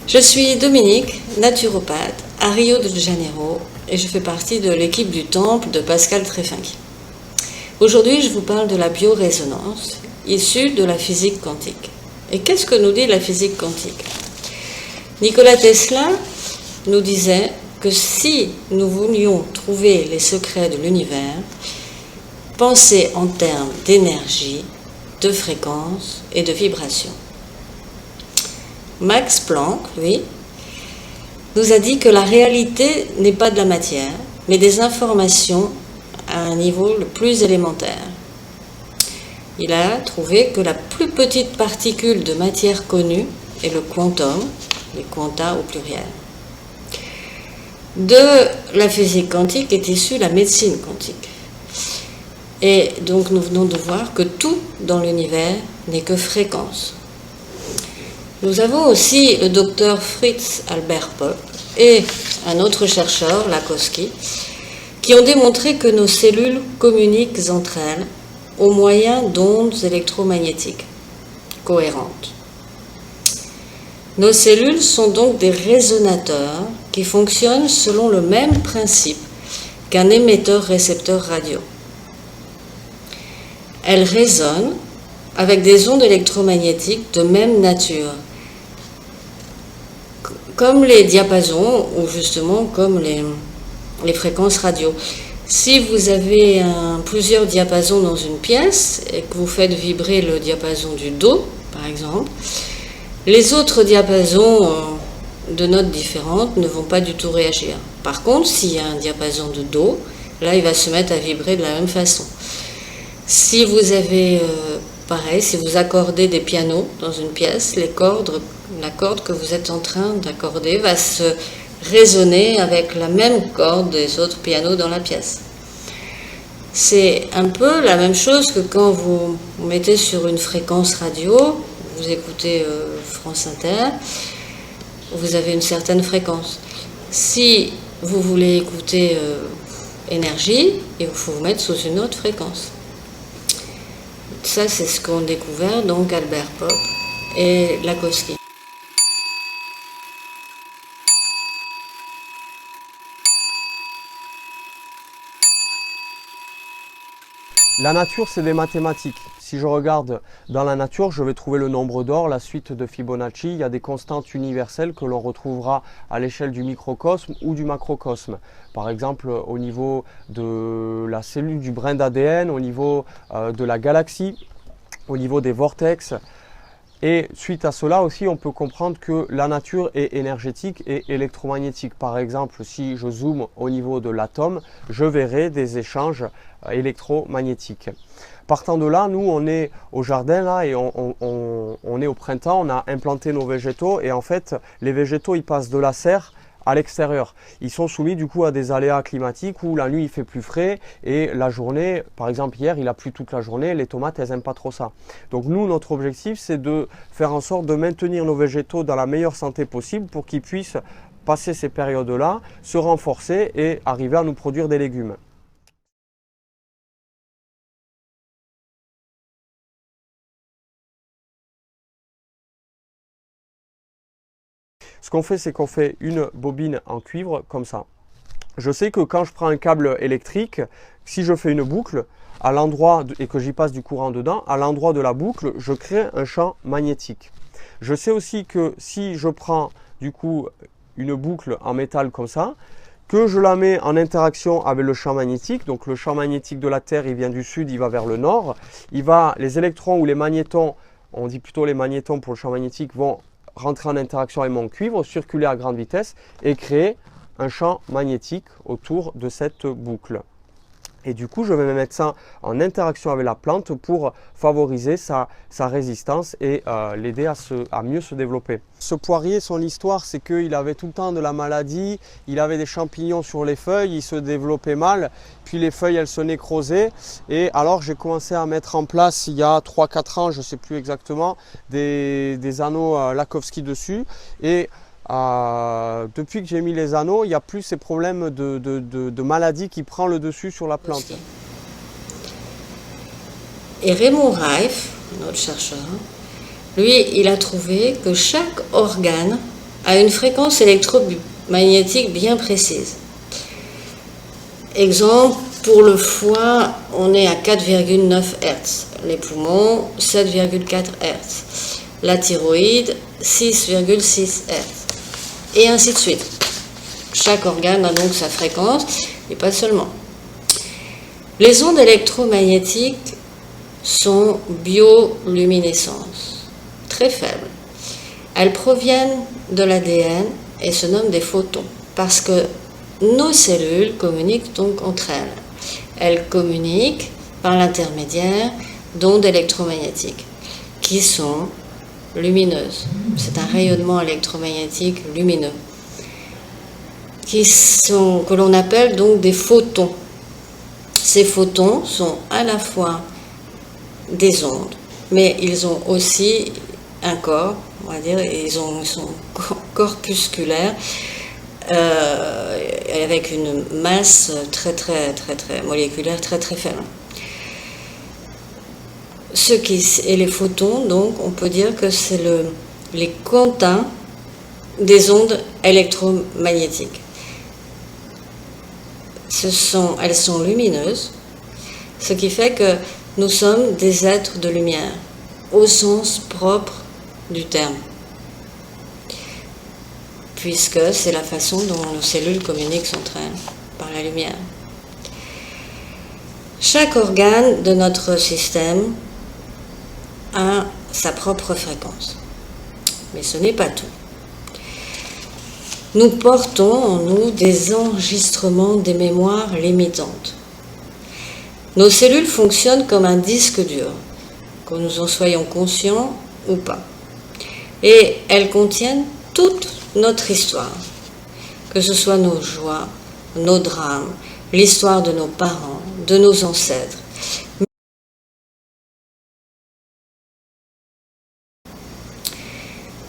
Je suis Dominique, naturopathe à Rio de Janeiro et je fais partie de l'équipe du temple de Pascal Treffinck. Aujourd'hui, je vous parle de la biorésonance issue de la physique quantique. Et qu'est-ce que nous dit la physique quantique? Nikola Tesla nous disait que si nous voulions trouver les secrets de l'univers, pensez en termes d'énergie, de fréquence et de vibration. Max Planck, lui, nous a dit que la réalité n'est pas de la matière, mais des informations à un niveau le plus élémentaire. Il a trouvé que la plus petite particule de matière connue est le quantum, les quanta au pluriel. De la physique quantique est issue la médecine quantique. Et donc nous venons de voir que tout dans l'univers n'est que fréquence. Nous avons aussi le docteur Fritz Albert Popp et un autre chercheur, Lakowski, qui ont démontré que nos cellules communiquent entre elles au moyen d'ondes électromagnétiques cohérentes. Nos cellules sont donc des résonateurs qui fonctionnent selon le même principe qu'un émetteur-récepteur radio. Elles résonnent avec des ondes électromagnétiques de même nature, comme les diapasons ou justement comme les fréquences radio. Si vous avez plusieurs diapasons dans une pièce et que vous faites vibrer le diapason du Do, par exemple, les autres diapasons de notes différentes ne vont pas du tout réagir. Par contre, s'il y a un diapason de Do, là il va se mettre à vibrer de la même façon. Si vous avez, pareil, si vous accordez des pianos dans une pièce, la corde que vous êtes en train d'accorder va se résonner avec la même corde des autres pianos dans la pièce. C'est un peu la même chose que quand vous mettez sur une fréquence radio, vous écoutez France Inter, vous avez une certaine fréquence. Si vous voulez écouter énergie, il faut vous mettre sous une autre fréquence. Ça, c'est ce qu'ont découvert donc Albert Popp et Lakowski. La nature, c'est des mathématiques. Si je regarde dans la nature, je vais trouver le nombre d'or, la suite de Fibonacci. Il y a des constantes universelles que l'on retrouvera à l'échelle du microcosme ou du macrocosme. Par exemple, au niveau de la cellule du brin d'ADN, au niveau de la galaxie, au niveau des vortex. Et suite à cela aussi, on peut comprendre que la nature est énergétique et électromagnétique. Par exemple, si je zoome au niveau de l'atome, je verrai des échanges électromagnétiques. Partant de là, nous, on est au jardin là et on est au printemps, on a implanté nos végétaux et en fait, les végétaux, ils passent de la serre à l'extérieur. Ils sont soumis du coup à des aléas climatiques où la nuit il fait plus frais et la journée, par exemple hier il a plu toute la journée, les tomates elles n'aiment pas trop ça. Donc nous notre objectif c'est de faire en sorte de maintenir nos végétaux dans la meilleure santé possible pour qu'ils puissent passer ces périodes là, se renforcer et arriver à nous produire des légumes. ce qu'on fait, c'est qu'on fait une bobine en cuivre comme ça. Je sais que quand je prends un câble électrique, si je fais une boucle, à l'endroit et que j'y passe du courant dedans, à l'endroit de la boucle, je crée un champ magnétique. Je sais aussi que si je prends du coup une boucle en métal comme ça, que je la mets en interaction avec le champ magnétique, donc le champ magnétique de la Terre, il vient du sud, il va vers le nord, les électrons ou les magnétons, on dit plutôt les magnétons pour le champ magnétique, vont rentrer en interaction avec mon cuivre, circuler à grande vitesse et créer un champ magnétique autour de cette boucle. Et du coup, je vais mettre ça en interaction avec la plante pour favoriser sa résistance et l'aider à mieux se développer. Ce poirier, son histoire, c'est qu'il avait tout le temps de la maladie, il avait des champignons sur les feuilles, il se développait mal, puis les feuilles, elles se nécrosaient. Et alors, j'ai commencé à mettre en place, il y a 3-4 ans, je ne sais plus exactement, des anneaux Lakowski dessus. Et depuis que j'ai mis les anneaux, il n'y a plus ces problèmes de maladie qui prend le dessus sur la plante. Et Raymond Reif, un autre chercheur, lui, il a trouvé que chaque organe a une fréquence électromagnétique bien précise. Exemple, pour le foie, on est à 4,9 Hz, les poumons 7,4 Hz, la thyroïde 6,6 Hz. Et ainsi de suite. Chaque organe a donc sa fréquence, et pas seulement. Les ondes électromagnétiques sont bioluminescentes, très faibles. Elles proviennent de l'ADN et se nomment des photons, parce que nos cellules communiquent donc entre elles. Elles communiquent par l'intermédiaire d'ondes électromagnétiques, qui sont lumineuses. C'est un rayonnement électromagnétique lumineux que l'on appelle donc des photons. Ces photons sont à la fois des ondes, mais ils ont aussi un corps, on va dire, ils sont corpusculaires avec une masse très moléculaire très faible. Et les photons, donc, on peut dire que c'est les quantins des ondes électromagnétiques. Elles sont lumineuses, ce qui fait que nous sommes des êtres de lumière, au sens propre du terme, puisque c'est la façon dont nos cellules communiquent entre elles, par la lumière. Chaque organe de notre système a sa propre fréquence. Mais ce n'est pas tout. Nous portons en nous des enregistrements des mémoires limitantes. Nos cellules fonctionnent comme un disque dur, que nous en soyons conscients ou pas. Et elles contiennent toute notre histoire, que ce soit nos joies, nos drames, l'histoire de nos parents, de nos ancêtres.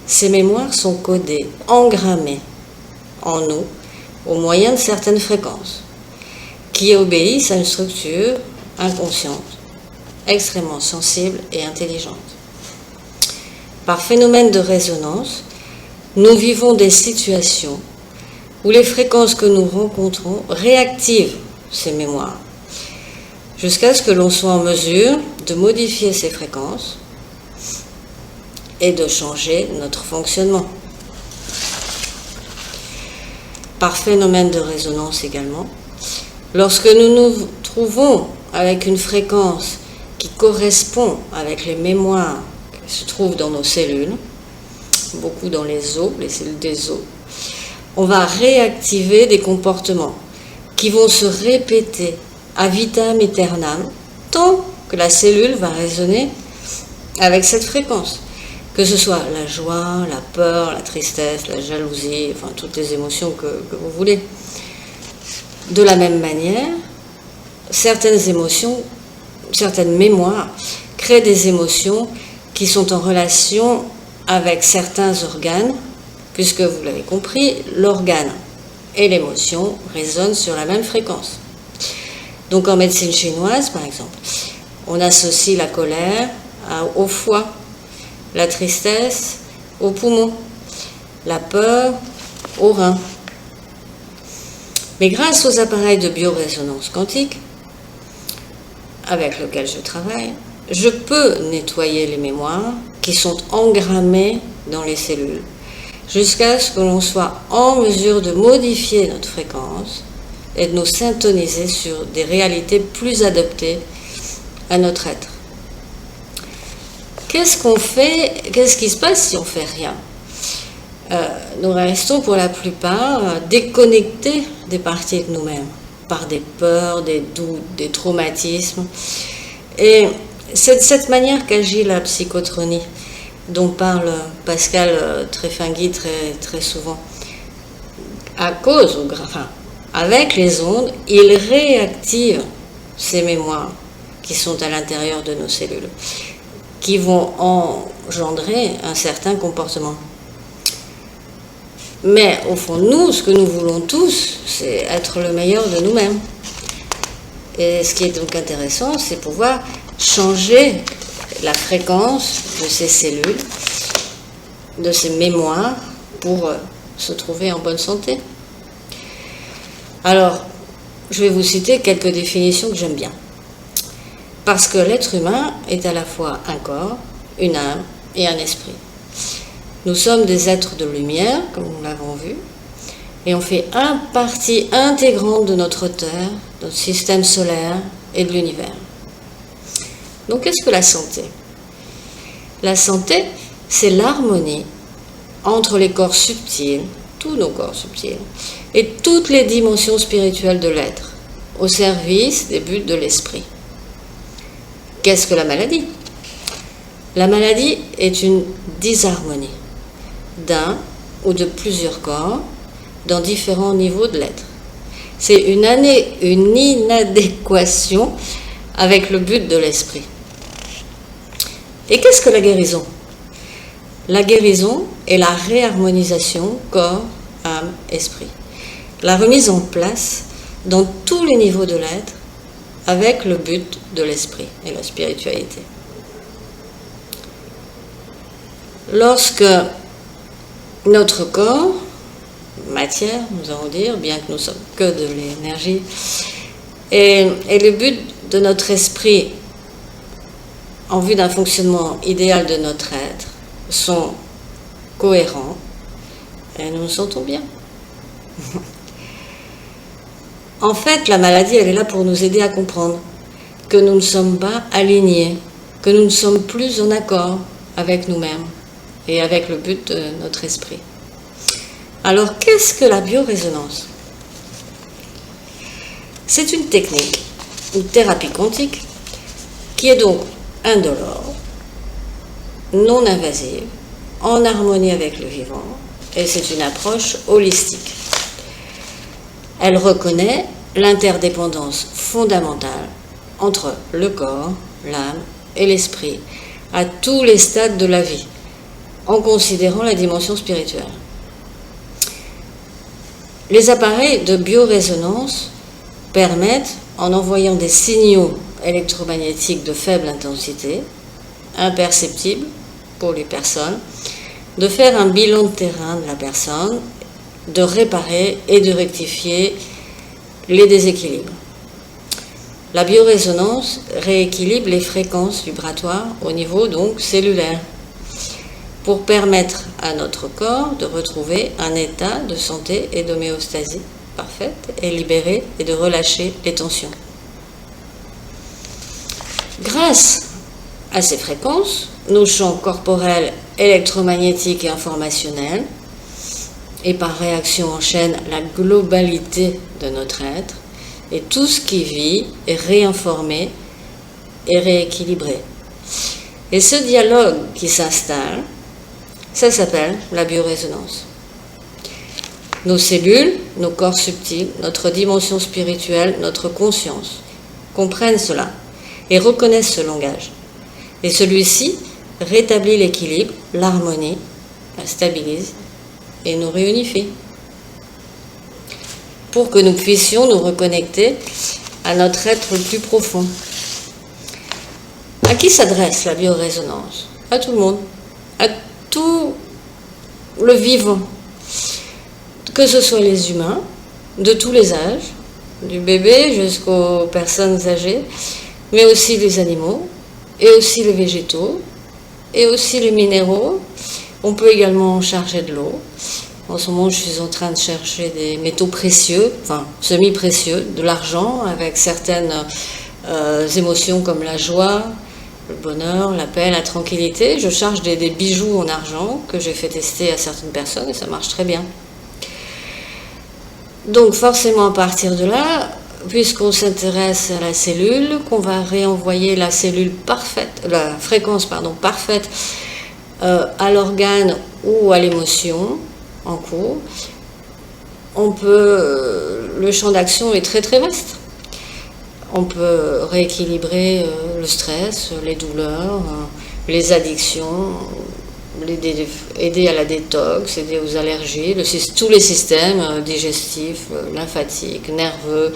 Ces mémoires sont codées, engrammées en nous au moyen de certaines fréquences qui obéissent à une structure inconsciente, extrêmement sensible et intelligente. Par phénomène de résonance, nous vivons des situations où les fréquences que nous rencontrons réactivent ces mémoires, jusqu'à ce que l'on soit en mesure de modifier ces fréquences et de changer notre fonctionnement. Par phénomène de résonance également, lorsque nous nous trouvons avec une fréquence qui correspond avec les mémoires qui se trouvent dans nos cellules, beaucoup dans les os, les cellules des os, on va réactiver des comportements qui vont se répéter ad vitam aeternam tant que la cellule va résonner avec cette fréquence. Que ce soit la joie, la peur, la tristesse, la jalousie, enfin toutes les émotions que vous voulez. De la même manière, certaines émotions, certaines mémoires créent des émotions qui sont en relation avec certains organes, puisque vous l'avez compris, l'organe et l'émotion résonnent sur la même fréquence. Donc en médecine chinoise, par exemple, on associe la colère au foie, la tristesse aux poumons, la peur aux reins. Mais grâce aux appareils de biorésonance quantique, avec lesquels je travaille, je peux nettoyer les mémoires qui sont engrammées dans les cellules, jusqu'à ce que l'on soit en mesure de modifier notre fréquence et de nous syntoniser sur des réalités plus adaptées à notre être. Qu'est-ce qu'on fait? Qu'est-ce qui se passe si on ne fait rien? Nous restons pour la plupart déconnectés des parties de nous-mêmes, par des peurs, des doutes, des traumatismes. Et c'est de cette manière qu'agit la psychotronie, dont parle Pascal Tréfinguy très souvent. À cause, avec les ondes, il réactive ces mémoires qui sont à l'intérieur de nos cellules, qui vont engendrer un certain comportement. Mais au fond, nous, ce que nous voulons tous, c'est être le meilleur de nous-mêmes. Et ce qui est donc intéressant, c'est pouvoir changer la fréquence de ces cellules, de ces mémoires, pour se trouver en bonne santé. Alors, je vais vous citer quelques définitions que j'aime bien. Parce que l'être humain est à la fois un corps, une âme et un esprit. Nous sommes des êtres de lumière, comme nous l'avons vu, et on fait partie intégrante de notre Terre, de notre système solaire et de l'univers. Donc, qu'est-ce que la santé? La santé, c'est l'harmonie entre les corps subtils, tous nos corps subtils, et toutes les dimensions spirituelles de l'être, au service des buts de l'esprit. Qu'est-ce que la maladie? La maladie est une disharmonie d'un ou de plusieurs corps dans différents niveaux de l'être. C'est une inadéquation avec le but de l'esprit. Et qu'est-ce que la guérison? La guérison est la réharmonisation corps, âme, esprit. La remise en place dans tous les niveaux de l'être avec le but de l'esprit et la spiritualité. Lorsque notre corps, matière, nous allons dire, bien que nous ne sommes que de l'énergie, et le but de notre esprit en vue d'un fonctionnement idéal de notre être sont cohérents, et nous nous sentons bien. En fait, la maladie, elle est là pour nous aider à comprendre que nous ne sommes pas alignés, que nous ne sommes plus en accord avec nous-mêmes et avec le but de notre esprit. Alors, qu'est-ce que la biorésonance? C'est une technique, une thérapie quantique, qui est donc indolore, non invasive, en harmonie avec le vivant, et c'est une approche holistique. Elle reconnaît l'interdépendance fondamentale entre le corps, l'âme et l'esprit à tous les stades de la vie, en considérant la dimension spirituelle. Les appareils de biorésonance permettent, en envoyant des signaux électromagnétiques de faible intensité, imperceptibles pour les personnes, de faire un bilan de terrain de la personne, de réparer et de rectifier les déséquilibres. La biorésonance rééquilibre les fréquences vibratoires au niveau donc cellulaire pour permettre à notre corps de retrouver un état de santé et d'homéostasie parfaite et libérer et de relâcher les tensions. Grâce à ces fréquences, nos champs corporels, électromagnétiques et informationnels, et par réaction en chaîne la globalité de notre être, et tout ce qui vit est réinformé et rééquilibré. Et ce dialogue qui s'installe, ça s'appelle la biorésonance. Nos cellules, nos corps subtils, notre dimension spirituelle, notre conscience comprennent cela et reconnaissent ce langage. Et celui-ci rétablit l'équilibre, l'harmonie, la stabilise et nous réunifie pour que nous puissions nous reconnecter à notre être le plus profond. À qui s'adresse la biorésonance? À tout le monde, à tout le vivant, que ce soit les humains, de tous les âges, du bébé jusqu'aux personnes âgées, mais aussi les animaux, et aussi les végétaux, et aussi les minéraux. On peut également charger de l'eau. En ce moment, je suis en train de chercher des métaux précieux, enfin semi-précieux, de l'argent, avec certaines émotions comme la joie, le bonheur, la paix, la tranquillité. Je charge des bijoux en argent que j'ai fait tester à certaines personnes et ça marche très bien. Donc forcément à partir de là, puisqu'on s'intéresse à la cellule, qu'on va réenvoyer la cellule parfaite, la fréquence parfaite à l'organe ou à l'émotion en cours, le champ d'action est très très vaste. On peut rééquilibrer le stress, les douleurs, les addictions, aider à la détox, aider aux allergies, tous les systèmes digestifs, lymphatiques, nerveux.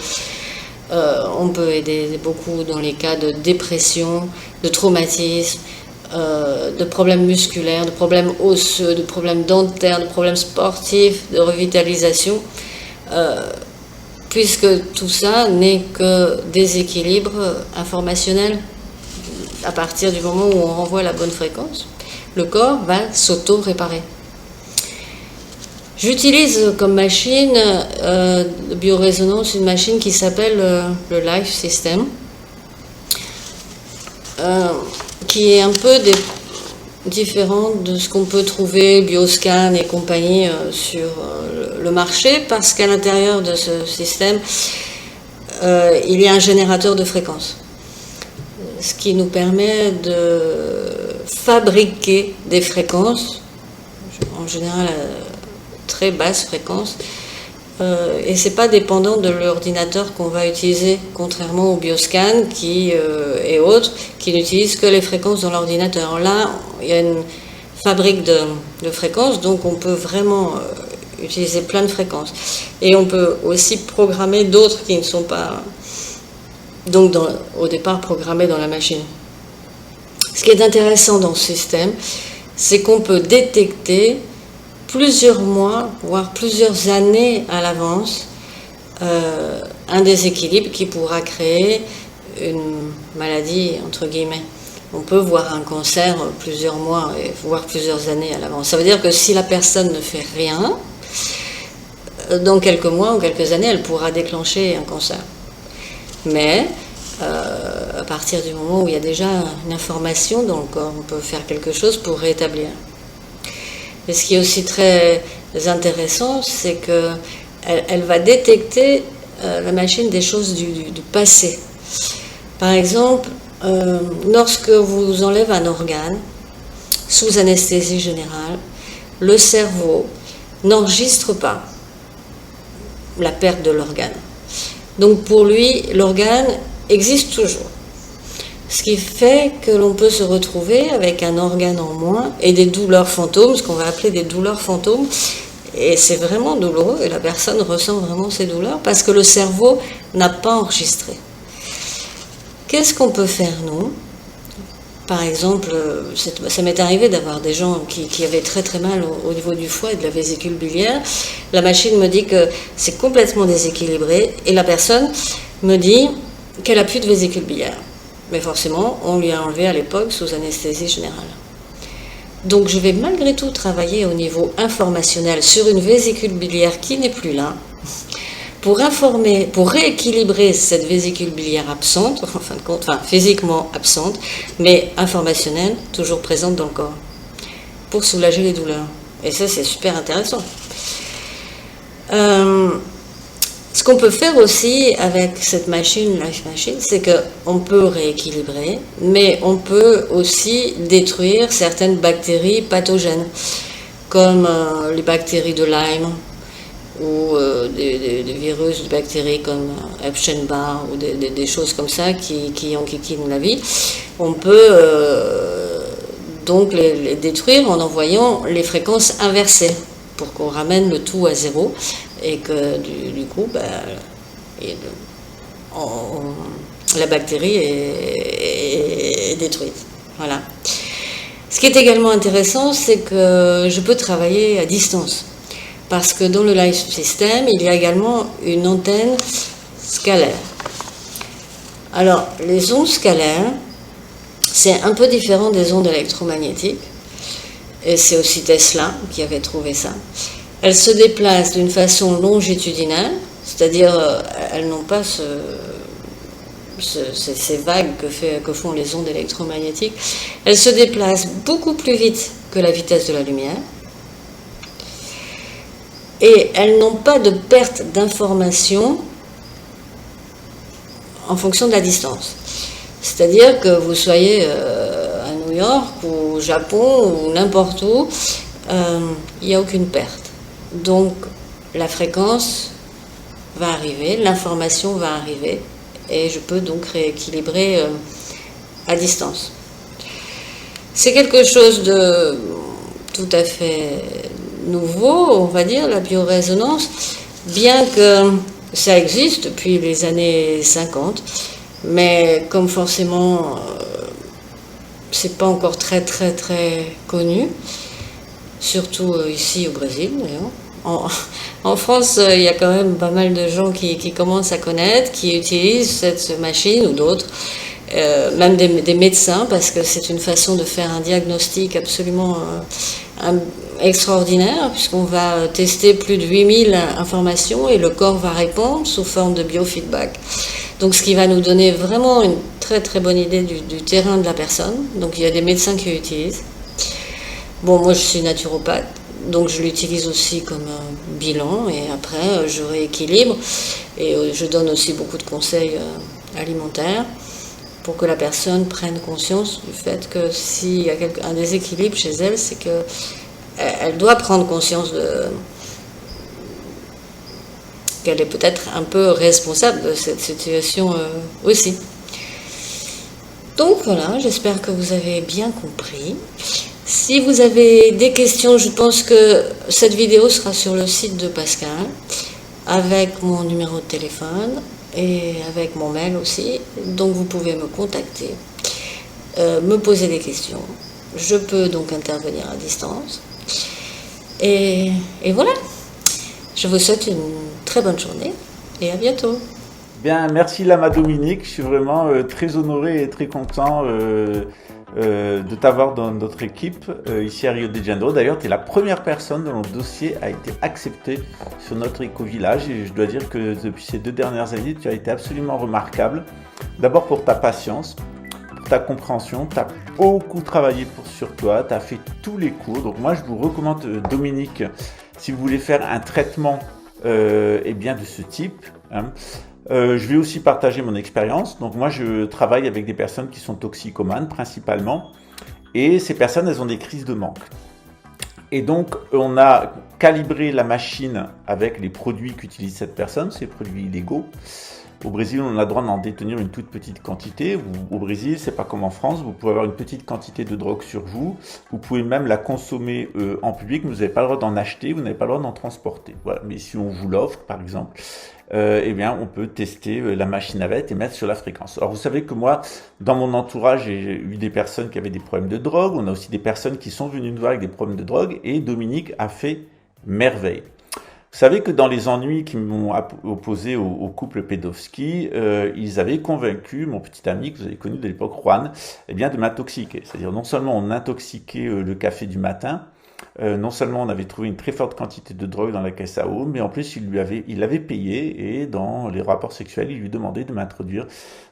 On peut aider beaucoup dans les cas de dépression, de traumatisme, de problèmes musculaires, de problèmes osseux, de problèmes dentaires, de problèmes sportifs, de revitalisation. Puisque tout ça n'est que déséquilibre informationnel. À partir du moment où on renvoie la bonne fréquence, le corps va s'auto-réparer. J'utilise comme machine de biorésonance une machine qui s'appelle le Life System, qui est un peu différente de ce qu'on peut trouver, Bioscan et compagnie, sur le marché, parce qu'à l'intérieur de ce système, il y a un générateur de fréquences, ce qui nous permet de fabriquer des fréquences, en général à très basse fréquence, et c'est pas dépendant de l'ordinateur qu'on va utiliser, contrairement au Bioscan et autres qui n'utilisent que les fréquences dans l'ordinateur. Là, il y a une fabrique de fréquences, donc on peut vraiment utiliser plein de fréquences. Et on peut aussi programmer d'autres qui ne sont pas donc au départ programmés dans la machine. Ce qui est intéressant dans ce système, c'est qu'on peut détecter plusieurs mois, voire plusieurs années à l'avance, un déséquilibre qui pourra créer une maladie, entre guillemets. On peut voir un cancer plusieurs mois, voire plusieurs années à l'avance. Ça veut dire que si la personne ne fait rien, dans quelques mois ou quelques années, elle pourra déclencher un cancer. Mais à partir du moment où il y a déjà une information dans le corps, on peut faire quelque chose pour rétablir. Et ce qui est aussi très intéressant, c'est qu'elle va détecter, la machine, des choses du passé. Par exemple, lorsque vous enlevez un organe, sous anesthésie générale, le cerveau n'enregistre pas la perte de l'organe. Donc pour lui, l'organe existe toujours. Ce qui fait que l'on peut se retrouver avec un organe en moins et des douleurs fantômes, ce qu'on va appeler des douleurs fantômes. Et c'est vraiment douloureux et la personne ressent vraiment ces douleurs parce que le cerveau n'a pas enregistré. Qu'est-ce qu'on peut faire, nous ? Par exemple, ça m'est arrivé d'avoir des gens qui avaient très très mal au niveau du foie et de la vésicule biliaire. La machine me dit que c'est complètement déséquilibré et la personne me dit qu'elle n'a plus de vésicule biliaire. Mais forcément, on lui a enlevé à l'époque sous anesthésie générale. Donc je vais malgré tout travailler au niveau informationnel sur une vésicule biliaire qui n'est plus là, pour rééquilibrer cette vésicule biliaire absente, en fin de compte, enfin physiquement absente, mais informationnelle, toujours présente dans le corps, pour soulager les douleurs. Et ça, c'est super intéressant. Ce qu'on peut faire aussi avec cette machine, Life Machine, c'est qu'on peut rééquilibrer, mais on peut aussi détruire certaines bactéries pathogènes, comme les bactéries de Lyme, ou des virus, des bactéries comme Epstein-Barr, ou des choses comme ça qui enquiquinent la vie. On peut donc les détruire en envoyant les fréquences inversées, pour qu'on ramène le tout à zéro, et que du coup, la bactérie est détruite. Voilà. Ce qui est également intéressant, c'est que je peux travailler à distance. parce que dans le live system, il y a également une antenne scalaire. Alors, les ondes scalaires, c'est un peu différent des ondes électromagnétiques, et c'est aussi Tesla qui avait trouvé ça. Elles se déplacent d'une façon longitudinale, c'est-à-dire elles n'ont pas ces vagues que font les ondes électromagnétiques. Elles se déplacent beaucoup plus vite que la vitesse de la lumière, et elles n'ont pas de perte d'information en fonction de la distance. C'est-à-dire que vous soyez à New York ou au Japon ou n'importe où, il n'y a aucune perte. Donc la fréquence va arriver, l'information va arriver, et je peux donc rééquilibrer à distance. C'est quelque chose de tout à fait nouveau, on va dire, la biorésonance, bien que ça existe depuis les années 50, mais comme forcément c'est pas encore très connu, surtout ici au Brésil d'ailleurs. En France, il y a quand même pas mal de gens qui commencent à connaître, qui utilisent cette machine ou d'autres, même des médecins, parce que c'est une façon de faire un diagnostic absolument extraordinaire, puisqu'on va tester plus de 8000 informations et le corps va répondre sous forme de biofeedback. Donc ce qui va nous donner vraiment une très bonne idée du terrain de la personne. Donc il y a des médecins qui l'utilisent. Bon, moi je suis naturopathe, donc je l'utilise aussi comme bilan, et après je rééquilibre, et je donne aussi beaucoup de conseils alimentaires pour que la personne prenne conscience du fait que s'il y a un déséquilibre chez elle, c'est que elle doit prendre conscience qu'elle est peut-être un peu responsable de cette situation aussi. Donc voilà, j'espère que vous avez bien compris. Si vous avez des questions, je pense que cette vidéo sera sur le site de Pascal, avec mon numéro de téléphone et avec mon mail aussi. Donc vous pouvez me contacter, me poser des questions. Je peux donc intervenir à distance. Et voilà, je vous souhaite une très bonne journée et à bientôt. Bien, merci Lama Dominique, je suis vraiment très honoré et très content de t'avoir dans notre équipe ici à Rio de Janeiro. D'ailleurs, tu es la première personne dont le dossier a été accepté sur notre éco-village, et je dois dire que depuis ces 2 dernières années, tu as été absolument remarquable. D'abord pour ta patience, pour ta compréhension, tu as beaucoup travaillé sur toi, tu as fait tous les cours. Donc moi, je vous recommande Dominique, si vous voulez faire un traitement eh bien de ce type. Je vais aussi partager mon expérience. Donc moi, je travaille avec des personnes qui sont toxicomanes principalement, et ces personnes, elles ont des crises de manque. Et donc, on a calibré la machine avec les produits qu'utilise cette personne, ces produits illégaux. Au Brésil, on a le droit d'en détenir une toute petite quantité. Au Brésil, c'est pas comme en France, vous pouvez avoir une petite quantité de drogue sur vous. Vous pouvez même la consommer en public, mais vous n'avez pas le droit d'en acheter, vous n'avez pas le droit d'en transporter. Voilà. Mais si on vous l'offre, par exemple, eh bien, on peut tester la machine avec et mettre sur la fréquence. Alors, vous savez que moi, dans mon entourage, j'ai eu des personnes qui avaient des problèmes de drogue. On a aussi des personnes qui sont venues nous voir avec des problèmes de drogue, et Dominique a fait merveille. Vous savez que dans les ennuis qui m'ont opposé au couple Pedowski, ils avaient convaincu mon petit ami que vous avez connu de l'époque, Juan, eh bien, de m'intoxiquer. C'est-à-dire, non seulement on intoxiquait le café du matin, non seulement on avait trouvé une très forte quantité de drogue dans la caisse à eau, mais en plus il l'avait payé, et dans les rapports sexuels, il lui demandait de m'introduire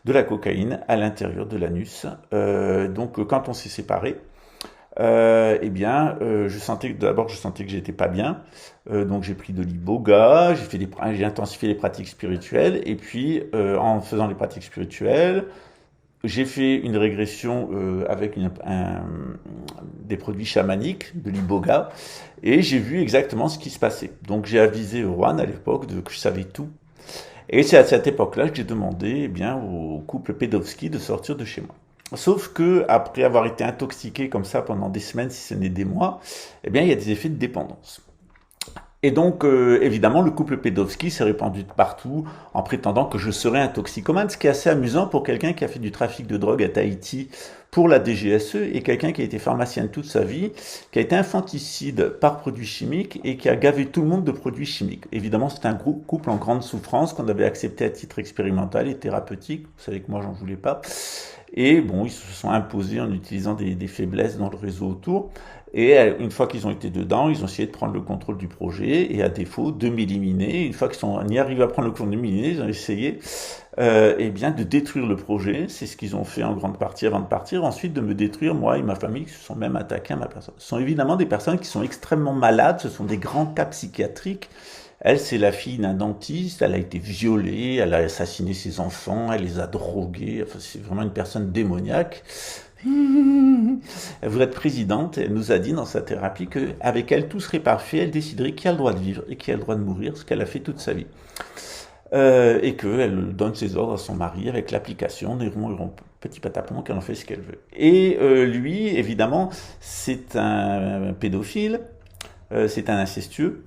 de la cocaïne à l'intérieur de l'anus. Donc quand on s'est séparés, eh bien, je sentais que j'étais pas bien, donc j'ai pris de l'iboga, j'ai intensifié les pratiques spirituelles, et puis en faisant les pratiques spirituelles, j'ai fait une régression avec des produits chamaniques, de l'iboga, et j'ai vu exactement ce qui se passait. Donc j'ai avisé Juan à l'époque que je savais tout, et c'est à cette époque-là que j'ai demandé, eh bien, au couple Pedowski de sortir de chez moi. Sauf que après avoir été intoxiqué comme ça pendant des semaines, si ce n'est des mois, eh bien, il y a des effets de dépendance. Et donc, évidemment, le couple Pedowski s'est répandu de partout en prétendant que je serais un toxicomane, ce qui est assez amusant pour quelqu'un qui a fait du trafic de drogue à Tahiti pour la DGSE et quelqu'un qui a été pharmacien toute sa vie, qui a été infanticide par produits chimiques et qui a gavé tout le monde de produits chimiques. Évidemment, c'est un couple en grande souffrance qu'on avait accepté à titre expérimental et thérapeutique. Vous savez que moi, j'en voulais pas. Et bon, ils se sont imposés en utilisant des faiblesses dans le réseau autour. Et une fois qu'ils ont été dedans, ils ont essayé de prendre le contrôle du projet et à défaut de m'éliminer. Une fois qu'ils sont y arrivés à prendre le contrôle de m'éliminer, ils ont essayé eh bien, de détruire le projet. C'est ce qu'ils ont fait en grande partie avant de partir. Ensuite, de me détruire, moi et ma famille, qui se sont même attaqués à ma personne. Ce sont évidemment des personnes qui sont extrêmement malades. Ce sont des grands cas psychiatriques. Elle, c'est la fille d'un dentiste, elle a été violée, elle a assassiné ses enfants, elle les a drogués, enfin, c'est vraiment une personne démoniaque. Elle voudrait être présidente, elle nous a dit dans sa thérapie qu'avec elle, tout serait parfait, elle déciderait qui a le droit de vivre et qui a le droit de mourir, ce qu'elle a fait toute sa vie. Et qu'elle donne ses ordres à son mari avec l'application, petit patapon, qu'elle en fait ce qu'elle veut. Et lui, évidemment, c'est un pédophile, c'est un incestueux,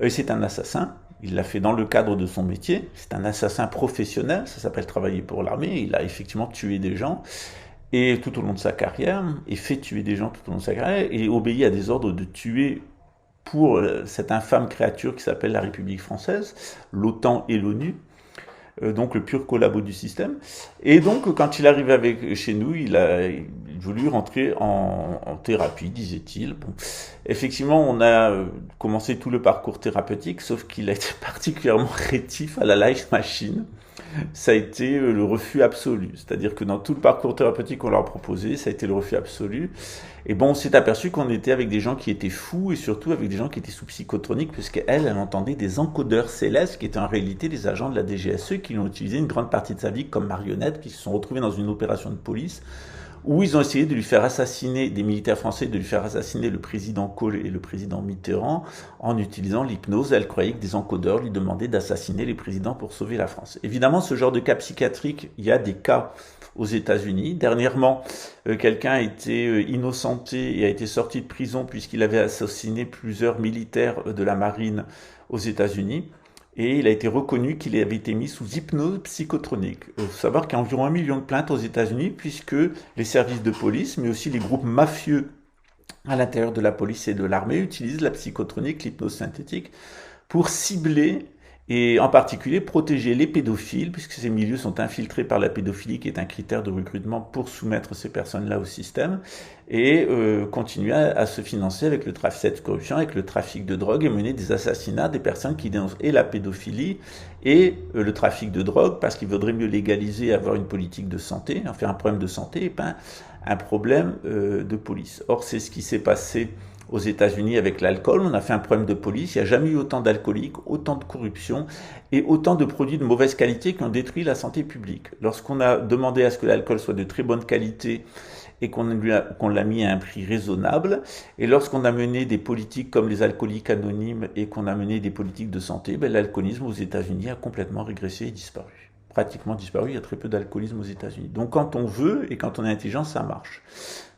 c'est un assassin. Il l'a fait dans le cadre de son métier. C'est un assassin professionnel. Ça s'appelle travailler pour l'armée. Il a effectivement tué des gens et tout au long de sa carrière, et fait tuer des gens tout au long de sa carrière, et obéit à des ordres de tuer pour cette infâme créature qui s'appelle la République française, l'OTAN et l'ONU. Donc le pur collabo du système. Et donc quand il arrive chez nous, il a voulu rentrer en thérapie, disait-il. Bon. Effectivement, on a commencé tout le parcours thérapeutique, sauf qu'il a été particulièrement rétif à la life machine. Ça a été le refus absolu. C'est-à-dire que dans tout le parcours thérapeutique qu'on leur a proposé, ça a été le refus absolu. Et bon, on s'est aperçu qu'on était avec des gens qui étaient fous et surtout avec des gens qui étaient sous psychotronique, puisqu'elle entendait des encodeurs célestes qui étaient en réalité des agents de la DGSE qui l'ont utilisé une grande partie de sa vie comme marionnettes, qui se sont retrouvés dans une opération de police où ils ont essayé de lui faire assassiner, des militaires français, de lui faire assassiner le président Kohl et le président Mitterrand en utilisant l'hypnose. Elle croyait que des encodeurs lui demandaient d'assassiner les présidents pour sauver la France. Évidemment, ce genre de cas psychiatrique, il y a des cas aux États-Unis. Dernièrement, quelqu'un a été innocenté et a été sorti de prison puisqu'il avait assassiné plusieurs militaires de la marine aux États-Unis. Et il a été reconnu qu'il avait été mis sous hypnose psychotronique. Il faut savoir qu'il y a environ 1 million de plaintes aux États-Unis puisque les services de police, mais aussi les groupes mafieux à l'intérieur de la police et de l'armée utilisent la psychotronique, l'hypnose synthétique, pour cibler et en particulier protéger les pédophiles, puisque ces milieux sont infiltrés par la pédophilie, qui est un critère de recrutement pour soumettre ces personnes-là au système, et continuer à se financer avec le trafic, cette corruption, avec le trafic de drogue, et mener des assassinats des personnes qui dénoncent et la pédophilie et le trafic de drogue, parce qu'il vaudrait mieux légaliser et avoir une politique de santé, en faire un problème de santé, et pas un problème de police. Or, c'est ce qui s'est passé aux États-Unis avec l'alcool. On a fait un problème de police. Il n'y a jamais eu autant d'alcooliques, autant de corruption et autant de produits de mauvaise qualité qui ont détruit la santé publique. Lorsqu'on a demandé à ce que l'alcool soit de très bonne qualité et qu'on l'a mis à un prix raisonnable, et lorsqu'on a mené des politiques comme les alcooliques anonymes et qu'on a mené des politiques de santé, l'alcoolisme aux États-Unis a complètement régressé et disparu. Pratiquement disparu. Il y a très peu d'alcoolisme aux États-Unis. Donc quand on veut et quand on est intelligent, ça marche.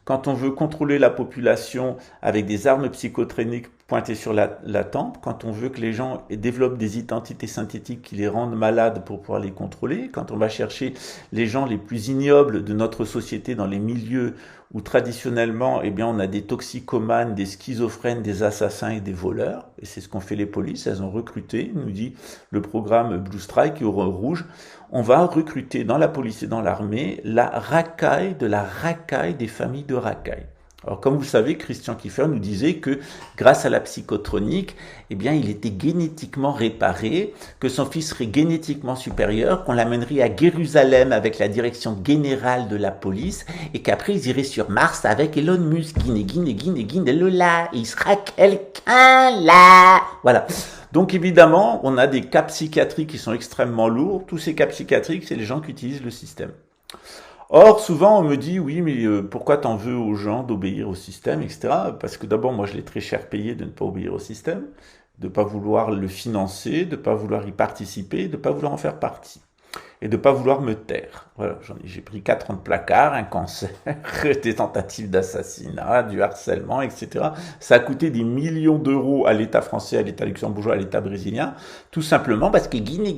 Quand on veut contrôler la population avec des armes psychotroniques pointées sur la tempe, quand on veut que les gens développent des identités synthétiques qui les rendent malades pour pouvoir les contrôler, quand on va chercher les gens les plus ignobles de notre société dans les milieux où traditionnellement, eh bien, on a des toxicomanes, des schizophrènes, des assassins et des voleurs, et c'est ce qu'ont fait les polices, elles ont recruté, nous dit le programme Blue Strike, Rouge, on va recruter dans la police et dans l'armée la racaille de la racaille des familles de racailles. Alors, comme vous le savez, Christian Kiefer nous disait que grâce à la psychotronique, eh bien, il était génétiquement réparé, que son fils serait génétiquement supérieur, qu'on l'amènerait à Jérusalem avec la direction générale de la police, et qu'après, ils iraient sur Mars avec Elon Musk, et il sera quelqu'un là. Voilà. Donc, évidemment, on a des cas psychiatriques qui sont extrêmement lourds. Tous ces cas psychiatriques, c'est les gens qui utilisent le système. Or, souvent, on me dit, oui, mais pourquoi t'en veux aux gens d'obéir au système, etc. Parce que d'abord, moi, je l'ai très cher payé de ne pas obéir au système, de ne pas vouloir le financer, de ne pas vouloir y participer, de ne pas vouloir en faire partie. et de ne pas vouloir me taire. Voilà, j'ai pris 4 ans de placard, un cancer, des tentatives d'assassinat, du harcèlement, etc. Ça a coûté des millions d'euros à l'État français, à l'État luxembourgeois, à l'État brésilien, tout simplement parce que Guinée,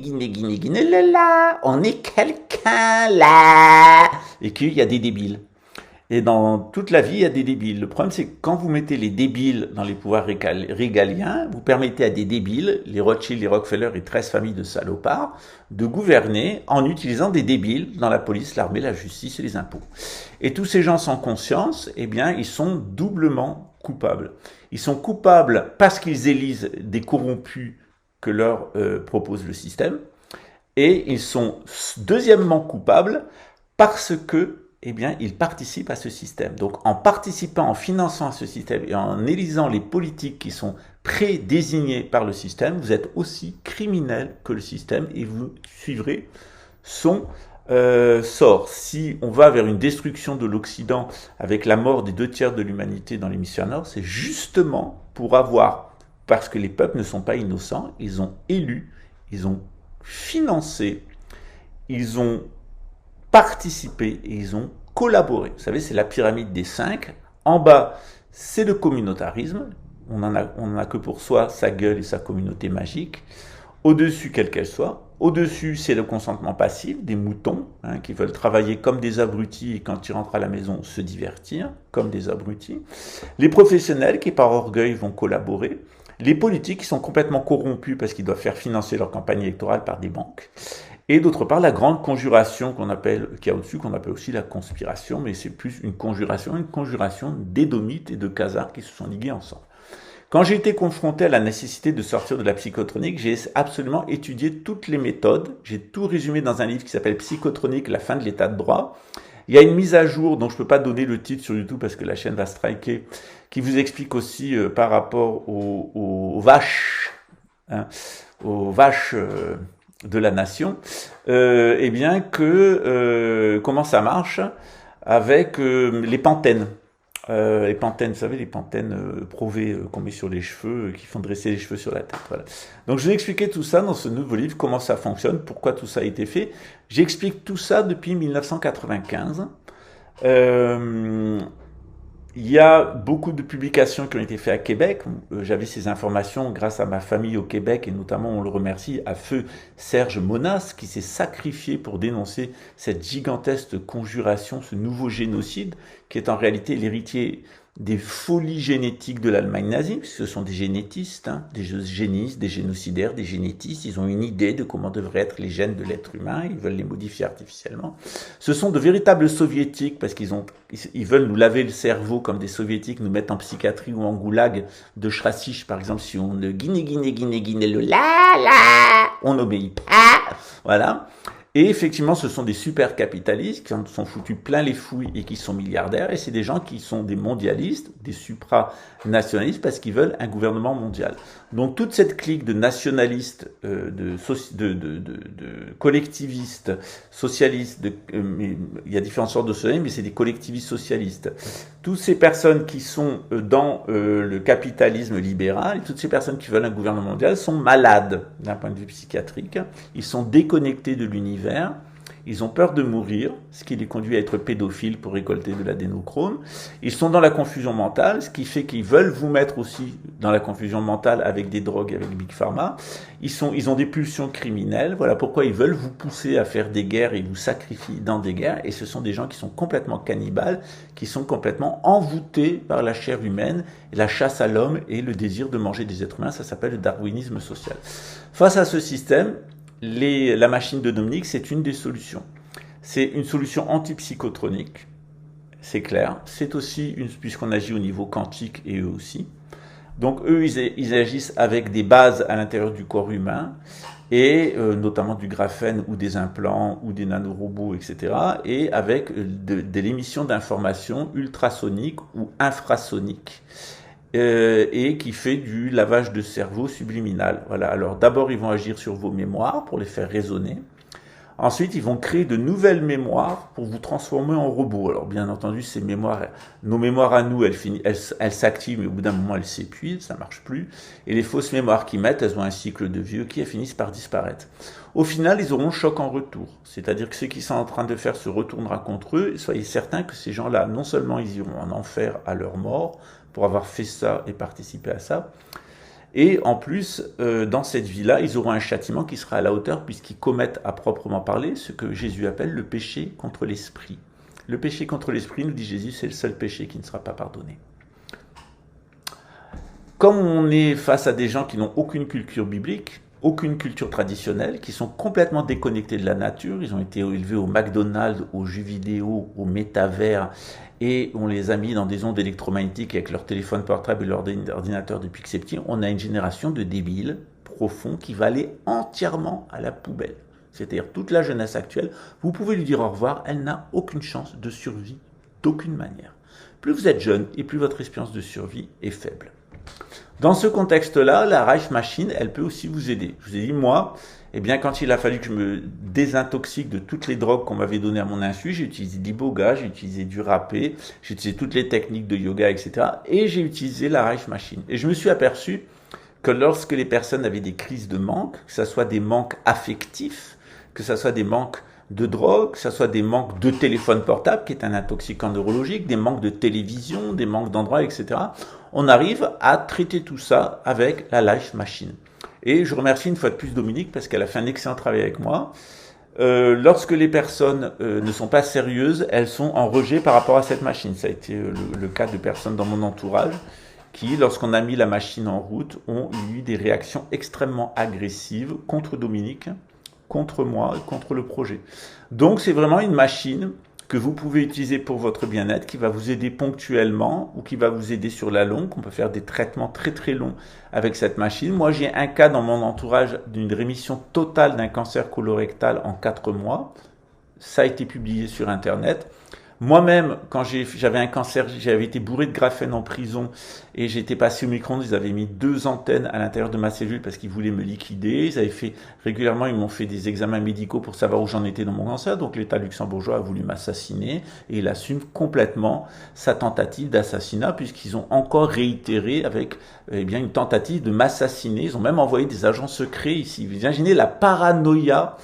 là, on est quelqu'un là, et qu'il y a des débiles. Et dans toute la vie, il y a des débiles. Le problème, c'est que quand vous mettez les débiles dans les pouvoirs régaliens, vous permettez à des débiles, les Rothschild, les Rockefeller et 13 familles de salopards, de gouverner en utilisant des débiles dans la police, l'armée, la justice et les impôts. Et tous ces gens sans conscience, eh bien, ils sont doublement coupables. Ils sont coupables parce qu'ils élisent des corrompus que leur propose le système. Et ils sont deuxièmement coupables parce que eh bien, ils participent à ce système. Donc, en participant, en finançant à ce système et en élisant les politiques qui sont prédésignés par le système, vous êtes aussi criminel que le système et vous suivrez son sort. Si on va vers une destruction de l'Occident avec la mort des 2/3 de l'humanité dans l'hémisphère nord, c'est justement pour avoir, parce que les peuples ne sont pas innocents, ils ont élu, ils ont financé, ils ont participé et ils ont collaboré. Vous savez, c'est la pyramide des 5. En bas, c'est le communautarisme. On n'en a que pour soi, sa gueule et sa communauté magique. Au-dessus, quelle qu'elle soit. Au-dessus, c'est le consentement passif, des moutons qui veulent travailler comme des abrutis et quand ils rentrent à la maison, se divertir comme des abrutis. Les professionnels qui, par orgueil, vont collaborer. Les politiques qui sont complètement corrompus parce qu'ils doivent faire financer leur campagne électorale par des banques. Et d'autre part, la grande conjuration qu'il y a au-dessus, qu'on appelle aussi la conspiration, mais c'est plus une conjuration d'édomites et de khazars qui se sont ligués ensemble. Quand j'ai été confronté à la nécessité de sortir de la psychotronique, j'ai absolument étudié toutes les méthodes. J'ai tout résumé dans un livre qui s'appelle Psychotronique, la fin de l'état de droit. Il y a une mise à jour dont je ne peux pas donner le titre sur YouTube parce que la chaîne va striker, qui vous explique aussi par rapport aux vaches, de la nation, eh bien que comment ça marche avec les pantènes. Les pantènes, vous savez, les pantènes provées qu'on met sur les cheveux, qui font dresser les cheveux sur la tête. Voilà. Donc je vais expliquer tout ça dans ce nouveau livre, comment ça fonctionne, pourquoi tout ça a été fait. J'explique tout ça depuis 1995. Il y a beaucoup de publications qui ont été faites à Québec. J'avais ces informations grâce à ma famille au Québec et notamment, on le remercie, à feu Serge Monas qui s'est sacrifié pour dénoncer cette gigantesque conjuration, ce nouveau génocide qui est en réalité l'héritier des folies génétiques de l'Allemagne nazie. Ce sont des génétistes, des génistes, des génocidaires, des génétistes. Ils ont une idée de comment devraient être les gènes de l'être humain. Ils veulent les modifier artificiellement. Ce sont de véritables soviétiques parce ils veulent nous laver le cerveau comme des soviétiques, nous mettre en psychiatrie ou en goulag de Chrasich, par exemple, si on ne Guinée, le la, on n'obéit pas. Voilà. Et effectivement, ce sont des super capitalistes qui en sont foutus plein les fouilles et qui sont milliardaires. Et c'est des gens qui sont des mondialistes, des supranationalistes parce qu'ils veulent un gouvernement mondial. Donc toute cette clique de nationalistes, de collectivistes, socialistes, il y a différentes sortes de socialistes, mais c'est des collectivistes socialistes. Toutes ces personnes qui sont dans le capitalisme libéral, et toutes ces personnes qui veulent un gouvernement mondial sont malades d'un point de vue psychiatrique. Ils sont déconnectés de l'univers. Ils ont peur de mourir, ce qui les conduit à être pédophiles pour récolter de l'adénochrome. Ils sont dans la confusion mentale, ce qui fait qu'ils veulent vous mettre aussi dans la confusion mentale avec des drogues, avec Big Pharma. Ils ont des pulsions criminelles. Voilà pourquoi ils veulent vous pousser à faire des guerres et ils vous sacrifient dans des guerres. Et ce sont des gens qui sont complètement cannibales, qui sont complètement envoûtés par la chair humaine, la chasse à l'homme et le désir de manger des êtres humains. Ça s'appelle le darwinisme social. Face à ce système, la machine de Dominique, c'est une des solutions. C'est une solution antipsychotronique, c'est clair. C'est aussi, puisqu'on agit au niveau quantique et eux aussi. Donc eux, ils agissent avec des bases à l'intérieur du corps humain, et notamment du graphène ou des implants ou des nanorobots, etc. Et avec de l'émission d'informations ultrasoniques ou infrasoniques. Et qui fait du lavage de cerveau subliminal. Voilà. Alors d'abord, ils vont agir sur vos mémoires pour les faire résonner. Ensuite, ils vont créer de nouvelles mémoires pour vous transformer en robot. Alors, bien entendu, ces mémoires, nos mémoires à nous, elles s'activent, mais au bout d'un moment, elles s'épuisent, ça marche plus. Et les fausses mémoires qu'ils mettent, elles ont un cycle de vie qui finissent par disparaître. Au final, ils auront choc en retour. C'est-à-dire que ce qu'ils sont en train de faire se retournera contre eux. Et soyez certains que ces gens-là, non seulement ils iront en enfer à leur mort pour avoir fait ça et participé à ça, et en plus, dans cette vie-là, ils auront un châtiment qui sera à la hauteur puisqu'ils commettent à proprement parler ce que Jésus appelle le péché contre l'esprit. Le péché contre l'esprit, nous dit Jésus, c'est le seul péché qui ne sera pas pardonné. Comme on est face à des gens qui n'ont aucune culture biblique, aucune culture traditionnelle, qui sont complètement déconnectés de la nature, ils ont été élevés au McDonald's, aux jeux vidéo, au métavers, et on les a mis dans des ondes électromagnétiques avec leur téléphone portable et leur ordinateur depuis que c'est petit, on a une génération de débiles profonds qui va aller entièrement à la poubelle. C'est-à-dire toute la jeunesse actuelle, vous pouvez lui dire au revoir, elle n'a aucune chance de survie d'aucune manière. Plus vous êtes jeune et plus votre espérance de survie est faible. Dans ce contexte-là, la Reich Machine, elle peut aussi vous aider. Je vous ai dit, moi, eh bien, quand il a fallu que je me désintoxique de toutes les drogues qu'on m'avait données à mon insu, j'ai utilisé de l'iboga, j'ai utilisé du râpé, j'ai utilisé toutes les techniques de yoga, etc. Et j'ai utilisé la Reich Machine. Et je me suis aperçu que lorsque les personnes avaient des crises de manque, que ce soit des manques affectifs, que ce soit des manques de drogue, que ce soit des manques de téléphone portable, qui est un intoxicant neurologique, des manques de télévision, des manques d'endroits, etc. On arrive à traiter tout ça avec la Life Machine. Et je remercie une fois de plus Dominique parce qu'elle a fait un excellent travail avec moi. Lorsque les personnes ne sont pas sérieuses, elles sont en rejet par rapport à cette machine. Ça a été le cas de personnes dans mon entourage qui, lorsqu'on a mis la machine en route, ont eu des réactions extrêmement agressives contre Dominique, contre moi et contre le projet. Donc c'est vraiment une machine que vous pouvez utiliser pour votre bien-être, qui va vous aider ponctuellement ou qui va vous aider sur la longue. On peut faire des traitements très très longs avec cette machine. Moi j'ai un cas dans mon entourage d'une rémission totale d'un cancer colorectal en 4 mois. Ça a été publié sur internet. Moi-même, quand j'avais un cancer, j'avais été bourré de graphène en prison et j'étais passé au micro-ondes. Ils avaient mis 2 antennes à l'intérieur de ma cellule parce qu'ils voulaient me liquider. Ils avaient fait régulièrement, ils m'ont fait des examens médicaux pour savoir où j'en étais dans mon cancer. Donc l'État luxembourgeois a voulu m'assassiner et il assume complètement sa tentative d'assassinat puisqu'ils ont encore réitéré avec une tentative de m'assassiner. Ils ont même envoyé des agents secrets ici. Vous imaginez la paranoïa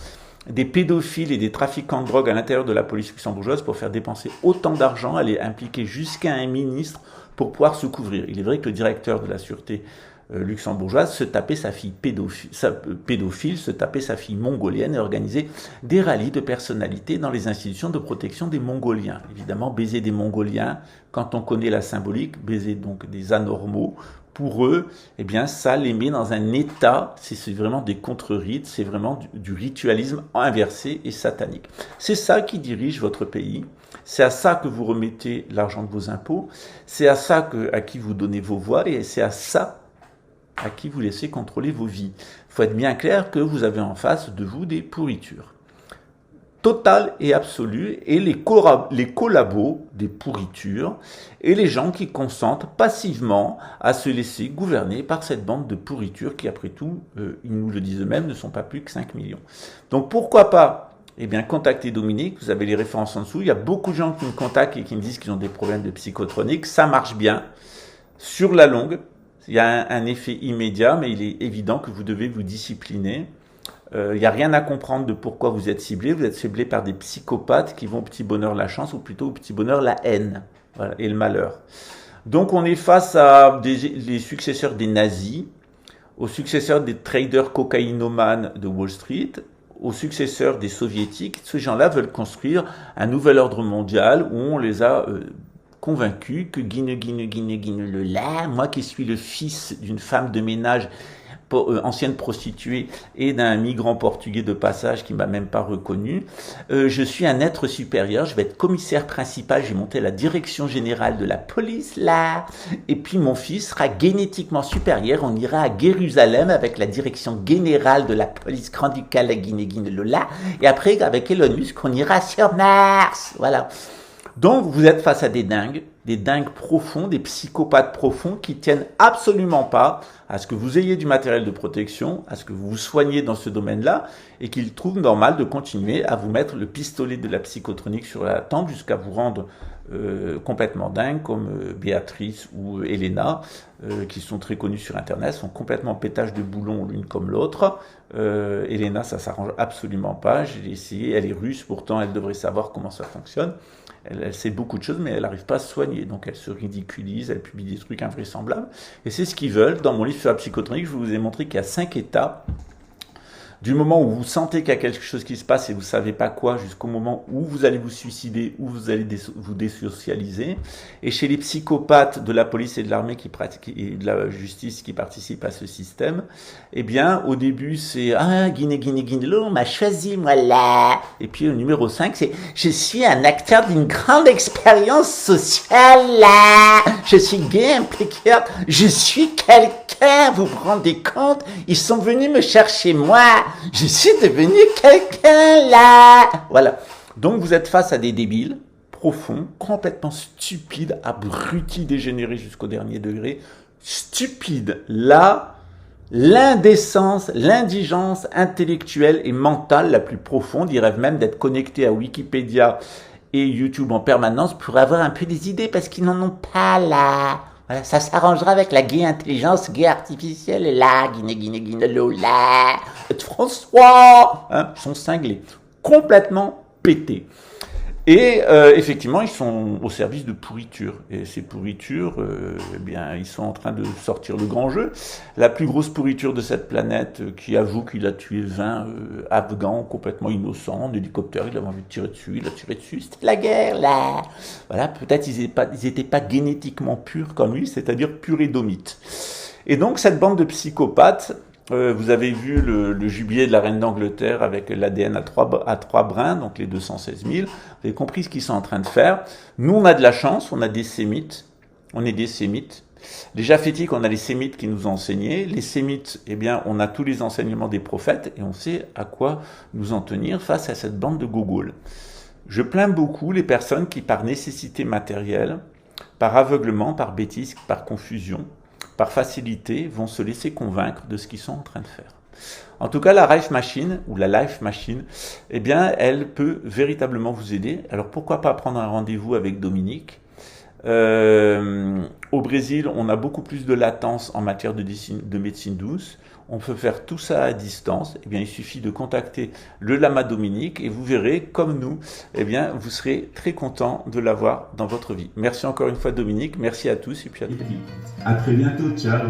des pédophiles et des trafiquants de drogue à l'intérieur de la police luxembourgeoise pour faire dépenser autant d'argent, aller impliquer jusqu'à un ministre pour pouvoir se couvrir. Il est vrai que le directeur de la sûreté luxembourgeoise se tapait sa fille pédophile, se tapait sa fille mongolienne et organisait des rallyes de personnalités dans les institutions de protection des Mongoliens. Évidemment, baiser des Mongoliens, quand on connaît la symbolique, baiser donc des anormaux, pour eux, eh bien, ça les met dans un état, c'est vraiment des contre-rites, c'est vraiment du ritualisme inversé et satanique. C'est ça qui dirige votre pays, c'est à ça que vous remettez l'argent de vos impôts, c'est à ça à qui vous donnez vos voix et c'est à ça à qui vous laissez contrôler vos vies. Il faut être bien clair que vous avez en face de vous des pourritures totale et absolue, et les collabos des pourritures, et les gens qui consentent passivement à se laisser gouverner par cette bande de pourritures qui, après tout, ils nous le disent eux-mêmes, ne sont pas plus que 5 millions. Donc pourquoi pas contactez Dominique, vous avez les références en dessous, il y a beaucoup de gens qui me contactent et qui me disent qu'ils ont des problèmes de psychotronique, ça marche bien, sur la longue, il y a un effet immédiat, mais il est évident que vous devez vous discipliner. Il n'y a rien à comprendre de pourquoi vous êtes ciblé par des psychopathes qui vont au petit bonheur la chance, ou plutôt au petit bonheur la haine, voilà, et le malheur. Donc on est face à les successeurs des nazis, aux successeurs des traders cocaïnomanes de Wall Street, aux successeurs des soviétiques. Ces gens-là veulent construire un nouvel ordre mondial où on les a convaincus que le là, moi qui suis le fils d'une femme de ménage ancienne prostituée et d'un migrant portugais de passage qui m'a même pas reconnu. Je suis un être supérieur, je vais être commissaire principal, j'ai monté la direction générale de la police là, et puis mon fils sera génétiquement supérieur, on ira à Jérusalem avec la direction générale de la police grand ducale à Guinée-Guinée-Lola, et après avec Elon Musk on ira sur Mars, voilà. Donc vous êtes face à des dingues des dingues profonds, des psychopathes profonds qui tiennent absolument pas à ce que vous ayez du matériel de protection, à ce que vous vous soignez dans ce domaine-là, et qu'ils trouvent normal de continuer à vous mettre le pistolet de la psychotronique sur la tempe jusqu'à vous rendre complètement dingue, comme Béatrice ou Elena, qui sont très connues sur Internet, sont complètement pétage de boulons l'une comme l'autre. Elena, ça s'arrange absolument pas. J'ai essayé, elle est russe, pourtant elle devrait savoir comment ça fonctionne. Elle sait beaucoup de choses, mais elle n'arrive pas à se soigner. Donc elle se ridiculise, elle publie des trucs invraisemblables. Et c'est ce qu'ils veulent. Dans mon livre sur la psychotronique, je vous ai montré qu'il y a 5 étapes. Du moment où vous sentez qu'il y a quelque chose qui se passe et vous ne savez pas quoi, jusqu'au moment où vous allez vous suicider, où vous allez vous désocialiser. Et chez les psychopathes de la police et de l'armée et de la justice qui participent à ce système, eh bien, au début, c'est « Ah, Guinée, on m'a choisi, moi, là !» Et puis, le numéro 5, c'est « Je suis un acteur d'une grande expérience sociale, là ! Je suis gay, impliqué, je suis quelqu'un, vous vous rendez compte? Ils sont venus me chercher, moi !» Je suis devenu quelqu'un là. Voilà. Donc vous êtes face à des débiles profonds, complètement stupides, abrutis, dégénérés jusqu'au dernier degré. Stupides. Là, l'indécence, l'indigence intellectuelle et mentale la plus profonde. Ils rêvent même d'être connectés à Wikipédia et YouTube en permanence pour avoir un peu des idées parce qu'ils n'en ont pas là. Voilà, ça s'arrangera avec la gay intelligence, gay artificielle, là, là, François, hein, sont cinglés, complètement pétés. Et effectivement, ils sont au service de pourriture. Et ces pourritures, eh bien, ils sont en train de sortir le grand jeu. La plus grosse pourriture de cette planète, qui avoue qu'il a tué 20 Afghans complètement innocents, en hélicoptère, il avait envie de tirer dessus, il a tiré dessus, c'était la guerre, là. Voilà, peut-être ils n'étaient pas génétiquement purs comme lui, c'est-à-dire purs et Et donc, cette bande de psychopathes, vous avez vu le jubilé de la reine d'Angleterre avec l'ADN à trois brins, donc les 216 000. Vous avez compris ce qu'ils sont en train de faire. Nous, on a de la chance, on a des sémites. On est des sémites. Les japhétiques, on a les sémites qui nous ont enseigné. Les sémites, eh bien, on a tous les enseignements des prophètes et on sait à quoi nous en tenir face à cette bande de gogoles. Je plains beaucoup les personnes qui, par nécessité matérielle, par aveuglement, par bêtise, par confusion, par facilité, vont se laisser convaincre de ce qu'ils sont en train de faire. En tout cas, la Life Machine, ou la Life Machine, eh bien, elle peut véritablement vous aider. Alors, pourquoi pas prendre un rendez-vous avec Dominique ? Au Brésil, on a beaucoup plus de latence en matière de médecine douce. On peut faire tout ça à distance. Eh bien, il suffit de contacter le Lama Dominique et vous verrez, comme nous, eh bien, vous serez très content de l'avoir dans votre vie. Merci encore une fois, Dominique. Merci à tous et puis à très vite. À très bientôt. Ciao.